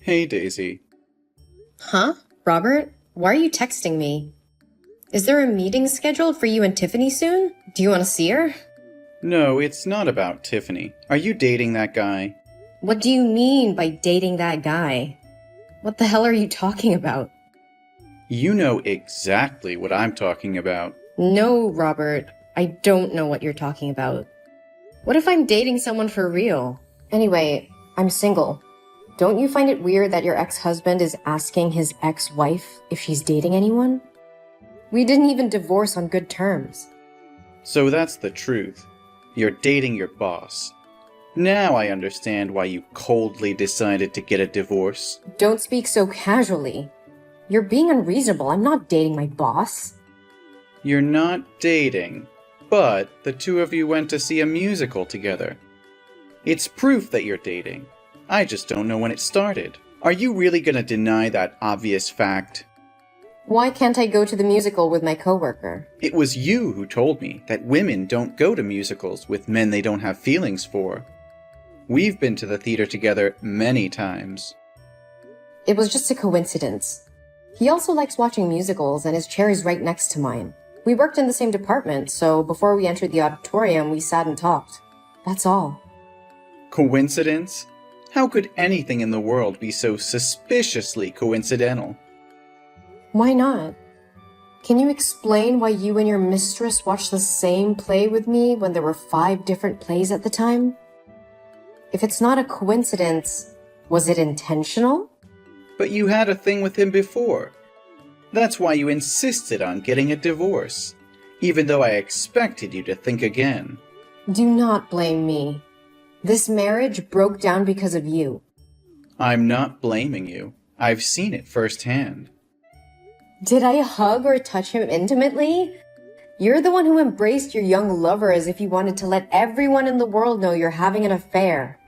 Hey, Daisy. Huh? Robert? Why are you texting me? Is there a meeting scheduled for you and Tiffany soon? Do you want to see her? No, it's not about Tiffany. Are you dating that guy? What do you mean by dating that guy? What the hell are you talking about? You know exactly what I'm talking about. No, Robert. I don't know what you're talking about. What if I'm dating someone for real? Anyway, I'm single. Don't you find it weird that your ex-husband is asking his ex-wife if she's dating anyone? We didn't even divorce on good terms. So that's the truth. You're dating your boss. Now I understand why you coldly decided to get a divorce. Don't speak so casually. You're being unreasonable. I'm not dating my boss. You're not dating, but the two of you went to see a musical together. It's proof that you're dating. I just don't know when it started. Are you really gonna deny that obvious fact? Why can't I go to the musical with my coworker? It was you who told me that women don't go to musicals with men they don't have feelings for. We've been to the theater together many times. It was just a coincidence. He also likes watching musicals and his chair is right next to mine. We worked in the same department, so before we entered the auditorium, we sat and talked. That's all. Coincidence? How could anything in the world be so suspiciously coincidental? Why not? Can you explain why you and your mistress watched the same play with me when there were 5 different plays at the time? If it's not a coincidence, was it intentional? But you had a thing with him before. That's why you insisted on getting a divorce, even though I expected you to think again. Do not blame me. This marriage broke down because of you. I'm not blaming you. I've seen it firsthand. Did I hug or touch him intimately? You're the one who embraced your young lover as if you wanted to let everyone in the world know you're having an affair.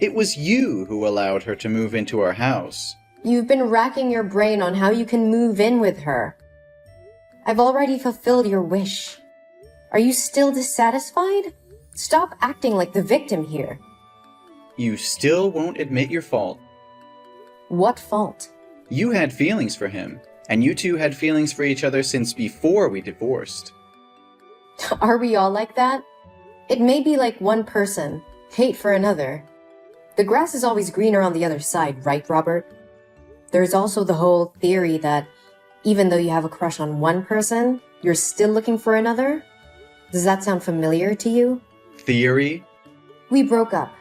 It was you who allowed her to move into our house. You've been racking your brain on how you can move in with her. I've already fulfilled your wish. Are you still dissatisfied? Stop acting like the victim here. You still won't admit your fault. What fault? You had feelings for him, and you two had feelings for each other since before we divorced. Are we all like that? It may be like one person, hate for another. The grass is always greener on the other side, right, Robert? There's also the whole theory that even though you have a crush on one person, you're still looking for another. Does that sound familiar to you? Theory? We broke up,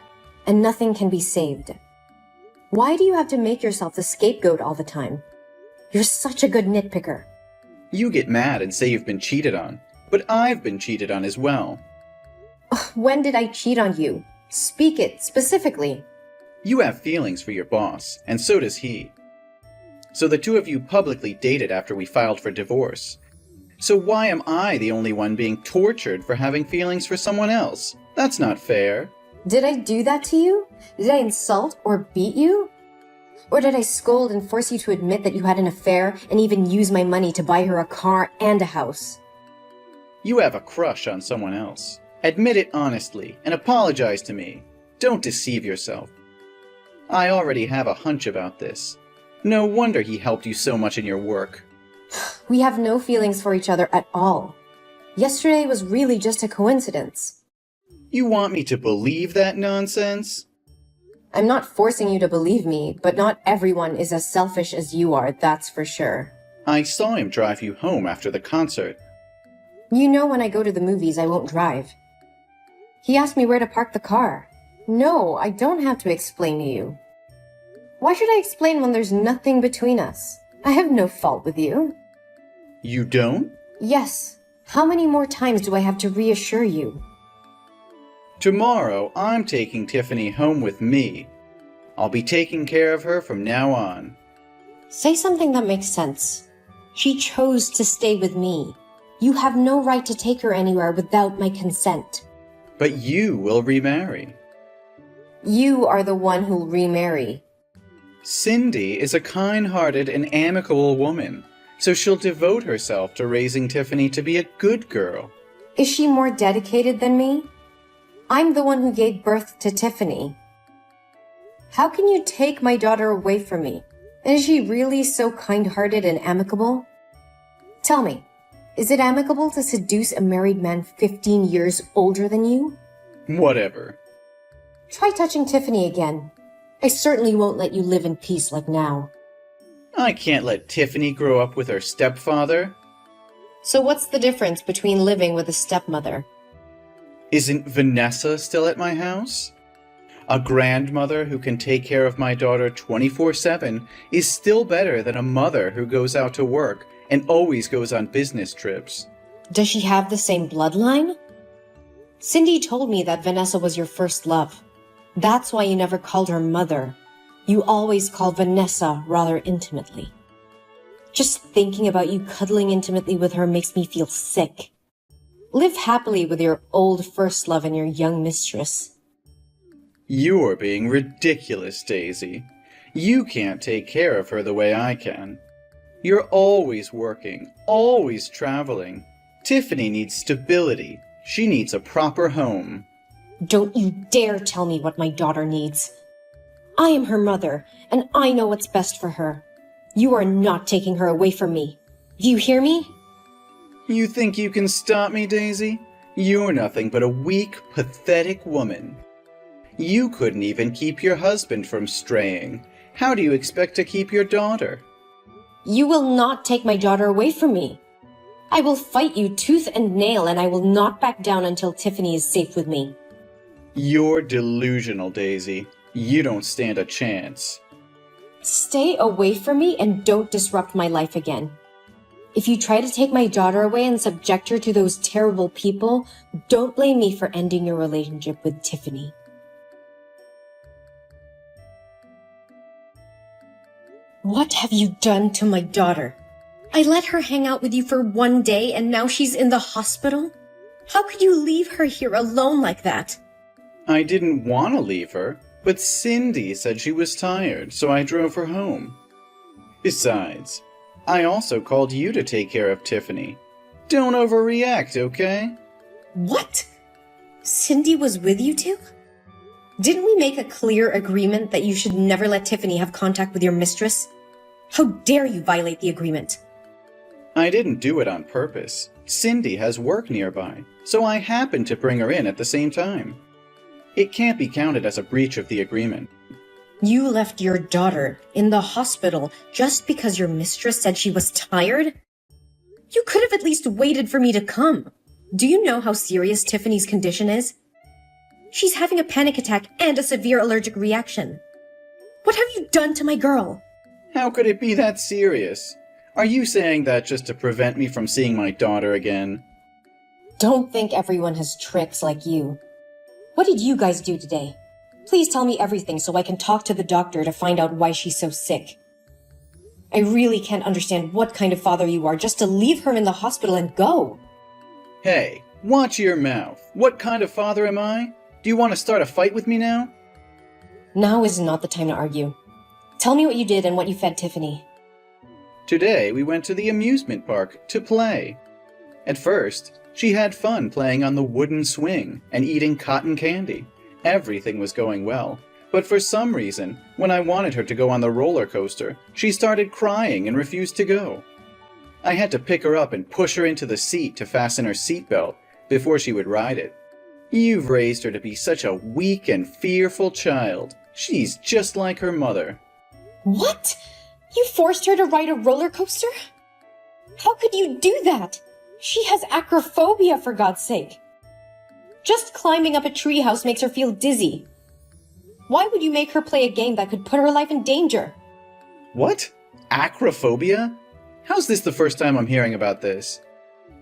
and nothing can be saved. Why do you have to make yourself the scapegoat all the time? You're such a good nitpicker. You get mad and say you've been cheated on, but I've been cheated on as well. When did I cheat on you? Speak it, specifically. You have feelings for your boss, and so does he. So the two of you publicly dated after we filed for divorce. So why am I the only one being tortured for having feelings for someone else? That's not fair. Did I do that to you? Did I insult or beat you? Or did I scold and force you to admit that you had an affair and even use my money to buy her a car and a house? You have a crush on someone else. Admit it honestly and apologize to me. Don't deceive yourself. I already have a hunch about this. No wonder he helped you so much in your work. We have no feelings for each other at all. Yesterday was really just a coincidence. You want me to believe that nonsense? I'm not forcing you to believe me, but not everyone is as selfish as you are, that's for sure. I saw him drive you home after the concert. You know when I go to the movies, I won't drive. He asked me where to park the car. No, I don't have to explain to you. Why should I explain when there's nothing between us? I have no fault with you. You don't? Yes. How many more times do I have to reassure you? Tomorrow, I'm taking Tiffany home with me. I'll be taking care of her from now on. Say something that makes sense. She chose to stay with me. You have no right to take her anywhere without my consent. But you will remarry. You are the one who'll remarry. Cindy is a kind-hearted and amicable woman, so she'll devote herself to raising Tiffany to be a good girl. Is she more dedicated than me? I'm the one who gave birth to Tiffany. How can you take my daughter away from me? Is she really so kind-hearted and amicable? Tell me, is it amicable to seduce a married man 15 years older than you? Whatever. Try touching Tiffany again. I certainly won't let you live in peace like now. I can't let Tiffany grow up with her stepfather. So what's the difference between living with a stepmother? Isn't Vanessa still at my house? A grandmother who can take care of my daughter 24/7 is still better than a mother who goes out to work and always goes on business trips. Does she have the same bloodline? Cindy told me that Vanessa was your first love. That's why you never called her mother. You always called Vanessa rather intimately. Just thinking about you cuddling intimately with her makes me feel sick. Live happily with your old first love and your young mistress. You're being ridiculous, Daisy. You can't take care of her the way I can. You're always working, always traveling. Tiffany needs stability. She needs a proper home. Don't you dare tell me what my daughter needs. I am her mother, and I know what's best for her. You are not taking her away from me. Do you hear me? You think you can stop me, Daisy? You're nothing but a weak, pathetic woman. You couldn't even keep your husband from straying. How do you expect to keep your daughter? You will not take my daughter away from me. I will fight you tooth and nail, and I will not back down until Tiffany is safe with me. You're delusional, Daisy. You don't stand a chance. Stay away from me and don't disrupt my life again. If you try to take my daughter away and subject her to those terrible people, don't blame me for ending your relationship with Tiffany. What have you done to my daughter? I let her hang out with you for one day and now she's in the hospital? How could you leave her here alone like that? I didn't want to leave her, but Cindy said she was tired, so I drove her home. Besides, I also called you to take care of Tiffany. Don't overreact, okay? What? Cindy was with you two? Didn't we make a clear agreement that you should never let Tiffany have contact with your mistress? How dare you violate the agreement? I didn't do it on purpose. Cindy has work nearby, so I happened to bring her in at the same time. It can't be counted as a breach of the agreement. You left your daughter in the hospital just because your mistress said she was tired? You could have at least waited for me to come. Do you know how serious Tiffany's condition is? She's having a panic attack and a severe allergic reaction. What have you done to my girl? How could it be that serious? Are you saying that just to prevent me from seeing my daughter again? Don't think everyone has tricks like you. What did you guys do today? Please tell me everything so I can talk to the doctor to find out why she's so sick. I really can't understand what kind of father you are just to leave her in the hospital and go. Hey, watch your mouth. What kind of father am I? Do you want to start a fight with me now? Now is not the time to argue. Tell me what you did and what you fed Tiffany. Today we went to the amusement park to play. At first, she had fun playing on the wooden swing and eating cotton candy. Everything was going well, but for some reason, when I wanted her to go on the roller coaster, she started crying and refused to go. I had to pick her up and push her into the seat to fasten her seatbelt before she would ride it. You've raised her to be such a weak and fearful child. She's just like her mother. What? You forced her to ride a roller coaster? How could you do that? She has acrophobia, for God's sake. Just climbing up a treehouse makes her feel dizzy. Why would you make her play a game that could put her life in danger? What? Acrophobia? How's this the first time I'm hearing about this?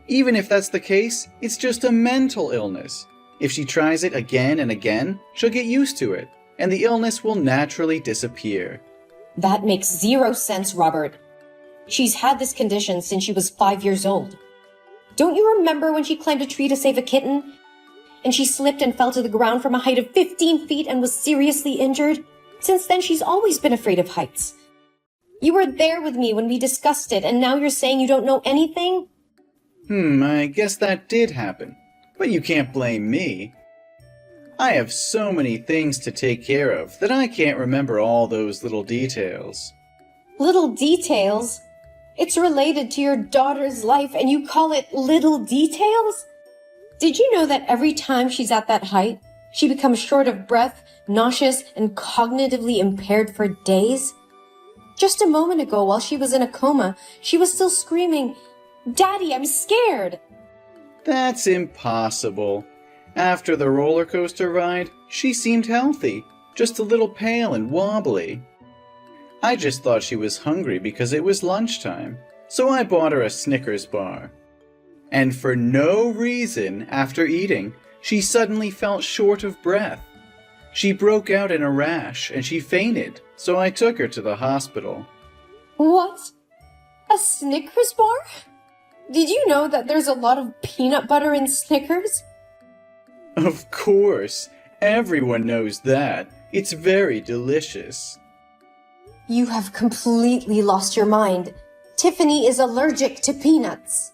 Even if that's the case, it's just a mental illness. If she tries it again and again, she'll get used to it, and the illness will naturally disappear. That makes zero sense, Robert. She's had this condition since she was 5 years old. Don't you remember when she climbed a tree to save a kitten? And she slipped and fell to the ground from a height of 15 feet and was seriously injured? Since then, she's always been afraid of heights. You were there with me when we discussed it, and now you're saying you don't know anything? I guess that did happen. But you can't blame me. I have so many things to take care of that I can't remember all those little details. Little details? It's related to your daughter's life and you call it little details? Did you know that every time she's at that height, she becomes short of breath, nauseous, and cognitively impaired for days? Just a moment ago, while she was in a coma, she was still screaming, "Daddy, I'm scared!" That's impossible. After the roller coaster ride, she seemed healthy, just a little pale and wobbly. I just thought she was hungry because it was lunchtime, so I bought her a Snickers bar. And for no reason, after eating, she suddenly felt short of breath. She broke out in a rash and she fainted, so I took her to the hospital. What? A Snickers bar? Did you know that there's a lot of peanut butter in Snickers? Of course, everyone knows that. It's very delicious. You have completely lost your mind. Tiffany is allergic to peanuts.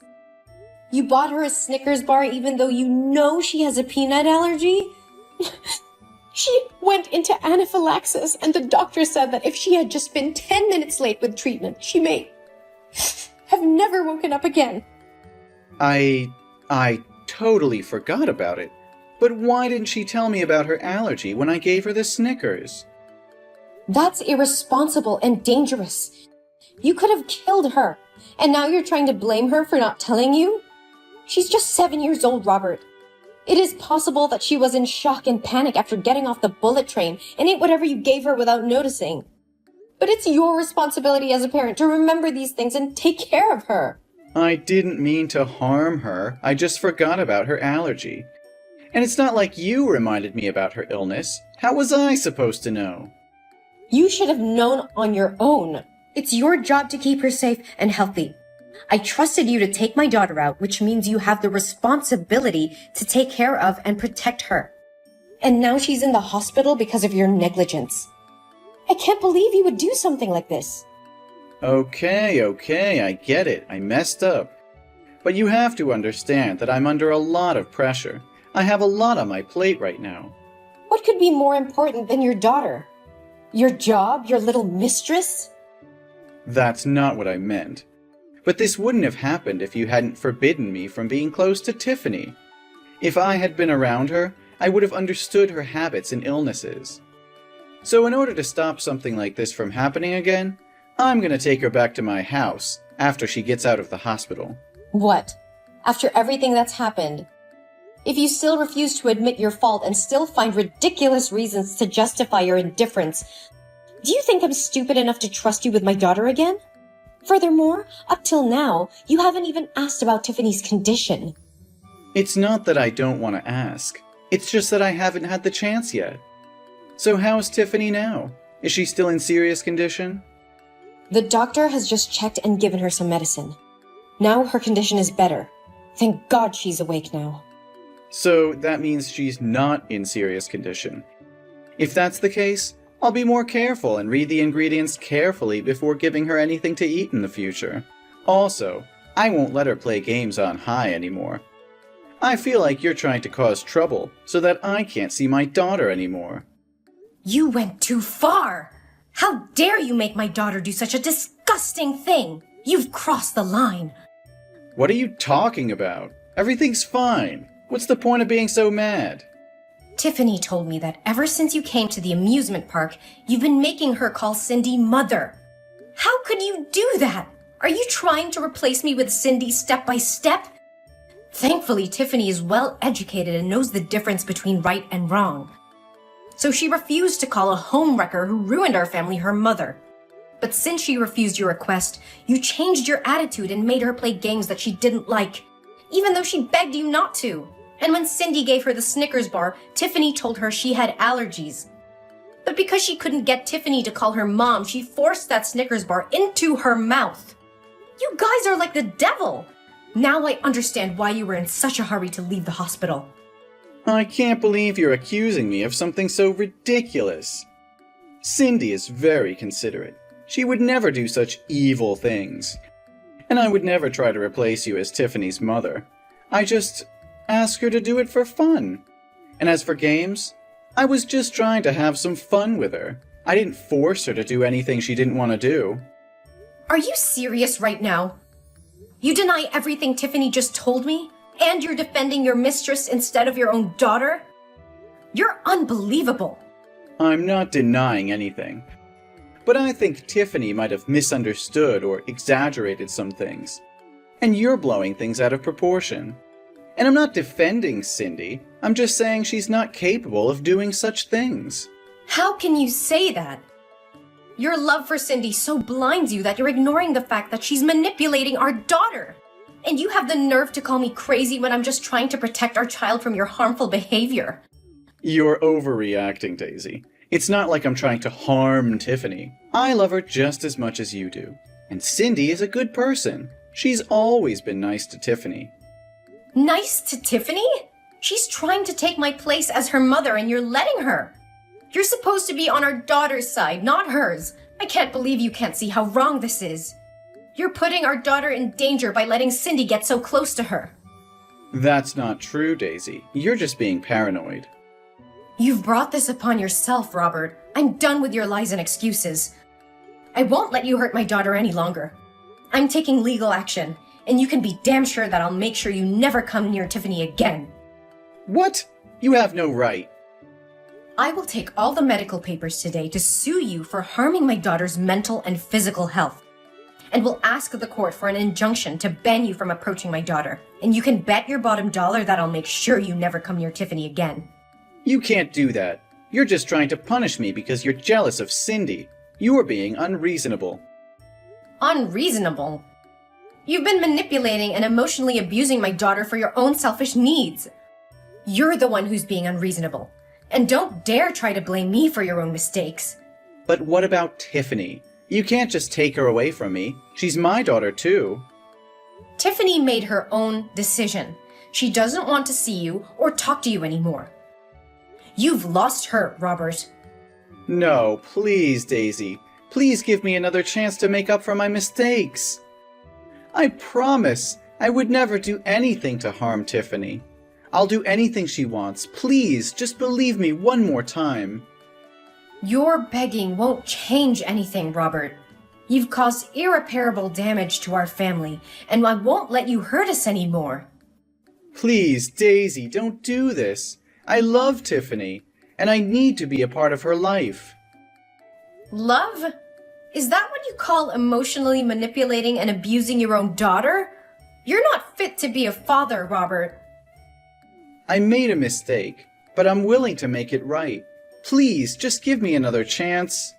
You bought her a Snickers bar even though you know she has a peanut allergy? She went into anaphylaxis and the doctor said that if she had just been 10 minutes late with treatment, she may have never woken up again. I totally forgot about it. But why didn't she tell me about her allergy when I gave her the Snickers? That's irresponsible and dangerous. You could have killed her, and now you're trying to blame her for not telling you? She's just 7 years old, Robert. It is possible that she was in shock and panic after getting off the bullet train and ate whatever you gave her without noticing. But it's your responsibility as a parent to remember these things and take care of her. I didn't mean to harm her. I just forgot about her allergy. And it's not like you reminded me about her illness. How was I supposed to know? You should have known on your own. It's your job to keep her safe and healthy. I trusted you to take my daughter out, which means you have the responsibility to take care of and protect her. And now she's in the hospital because of your negligence. I can't believe you would do something like this. Okay, I get it. I messed up. But you have to understand that I'm under a lot of pressure. I have a lot on my plate right now. What could be more important than your daughter? Your job, your little mistress? That's not what I meant. But this wouldn't have happened if you hadn't forbidden me from being close to Tiffany. If I had been around her, I would have understood her habits and illnesses. So in order to stop something like this from happening again, I'm gonna take her back to my house after she gets out of the hospital. What? After everything that's happened? If you still refuse to admit your fault and still find ridiculous reasons to justify your indifference, do you think I'm stupid enough to trust you with my daughter again? Furthermore, up till now, you haven't even asked about Tiffany's condition. It's not that I don't want to ask. It's just that I haven't had the chance yet. So how's Tiffany now? Is she still in serious condition? The doctor has just checked and given her some medicine. Now her condition is better. Thank God she's awake now. So that means she's not in serious condition. If that's the case, I'll be more careful and read the ingredients carefully before giving her anything to eat in the future. Also, I won't let her play games on high anymore. I feel like you're trying to cause trouble so that I can't see my daughter anymore. You went too far! How dare you make my daughter do such a disgusting thing! You've crossed the line! What are you talking about? Everything's fine. What's the point of being so mad? Tiffany told me that ever since you came to the amusement park, you've been making her call Cindy mother. How could you do that? Are you trying to replace me with Cindy step by step? Thankfully, Tiffany is well educated and knows the difference between right and wrong. So she refused to call a homewrecker who ruined our family her mother. But since she refused your request, you changed your attitude and made her play games that she didn't like, even though she begged you not to. And when Cindy gave her the Snickers bar, Tiffany told her she had allergies. But because she couldn't get Tiffany to call her mom, she forced that Snickers bar into her mouth. You guys are like the devil! Now I understand why you were in such a hurry to leave the hospital. I can't believe you're accusing me of something so ridiculous. Cindy is very considerate. She would never do such evil things. And I would never try to replace you as Tiffany's mother. I just ask her to do it for fun. And as for games, I was just trying to have some fun with her. I didn't force her to do anything she didn't want to do. Are you serious right now? You deny everything Tiffany just told me? And you're defending your mistress instead of your own daughter? You're unbelievable. I'm not denying anything. But I think Tiffany might have misunderstood or exaggerated some things. And you're blowing things out of proportion. And I'm not defending Cindy. I'm just saying she's not capable of doing such things. How can you say that? Your love for Cindy so blinds you that you're ignoring the fact that she's manipulating our daughter. And you have the nerve to call me crazy when I'm just trying to protect our child from your harmful behavior. You're overreacting, Daisy. It's not like I'm trying to harm Tiffany. I love her just as much as you do. And Cindy is a good person. She's always been nice to Tiffany. Nice to Tiffany? She's trying to take my place as her mother and you're letting her. You're supposed to be on our daughter's side, not hers. I can't believe you can't see how wrong this is. You're putting our daughter in danger by letting Cindy get so close to her. That's not true, Daisy. You're just being paranoid. You've brought this upon yourself, Robert. I'm done with your lies and excuses. I won't let you hurt my daughter any longer. I'm taking legal action, and you can be damn sure that I'll make sure you never come near Tiffany again. What? You have no right. I will take all the medical papers today to sue you for harming my daughter's mental and physical health, and will ask the court for an injunction to ban you from approaching my daughter. And you can bet your bottom dollar that I'll make sure you never come near Tiffany again. You can't do that. You're just trying to punish me because you're jealous of Cindy. You are being unreasonable. Unreasonable? You've been manipulating and emotionally abusing my daughter for your own selfish needs. You're the one who's being unreasonable. And don't dare try to blame me for your own mistakes. But what about Tiffany? You can't just take her away from me. She's my daughter too. Tiffany made her own decision. She doesn't want to see you or talk to you anymore. You've lost her, Robert. No, please, Daisy. Please give me another chance to make up for my mistakes. I promise I would never do anything to harm Tiffany. I'll do anything she wants. Please, just believe me one more time. Your begging won't change anything, Robert. You've caused irreparable damage to our family, and I won't let you hurt us anymore. Please, Daisy, don't do this. I love Tiffany, and I need to be a part of her life. Love? Is that what you call emotionally manipulating and abusing your own daughter? You're not fit to be a father, Robert. I made a mistake, but I'm willing to make it right. Please, just give me another chance.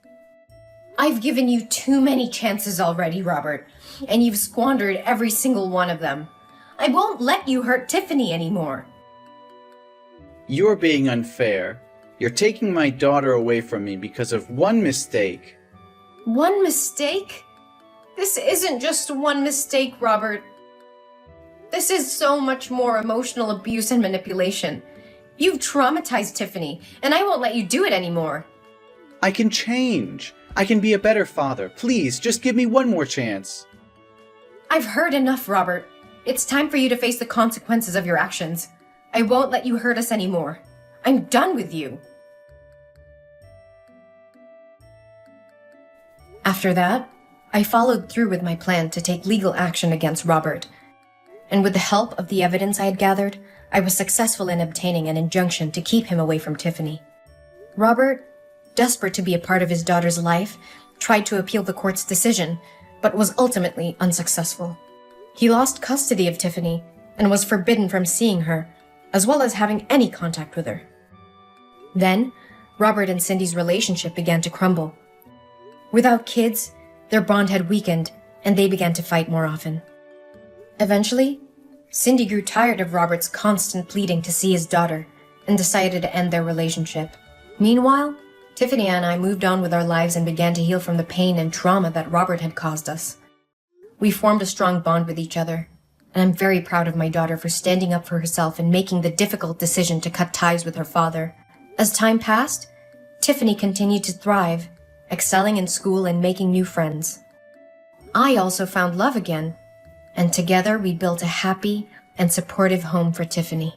I've given you too many chances already, Robert, and you've squandered every single one of them. I won't let you hurt Tiffany anymore. You're being unfair. You're taking my daughter away from me because of one mistake. One mistake? This isn't just one mistake, Robert. This is so much more emotional abuse and manipulation. You've traumatized Tiffany, and I won't let you do it anymore. I can change. I can be a better father. Please, just give me one more chance. I've heard enough, Robert. It's time for you to face the consequences of your actions. I won't let you hurt us anymore. I'm done with you. After that, I followed through with my plan to take legal action against Robert. And with the help of the evidence I had gathered, I was successful in obtaining an injunction to keep him away from Tiffany. Robert, desperate to be a part of his daughter's life, tried to appeal the court's decision, but was ultimately unsuccessful. He lost custody of Tiffany and was forbidden from seeing her, as well as having any contact with her. Then, Robert and Cindy's relationship began to crumble. Without kids, their bond had weakened, and they began to fight more often. Eventually, Cindy grew tired of Robert's constant pleading to see his daughter and decided to end their relationship. Meanwhile, Tiffany and I moved on with our lives and began to heal from the pain and trauma that Robert had caused us. We formed a strong bond with each other, and I'm very proud of my daughter for standing up for herself and making the difficult decision to cut ties with her father. As time passed, Tiffany continued to thrive, excelling in school and making new friends. I also found love again, and together we built a happy and supportive home for Tiffany.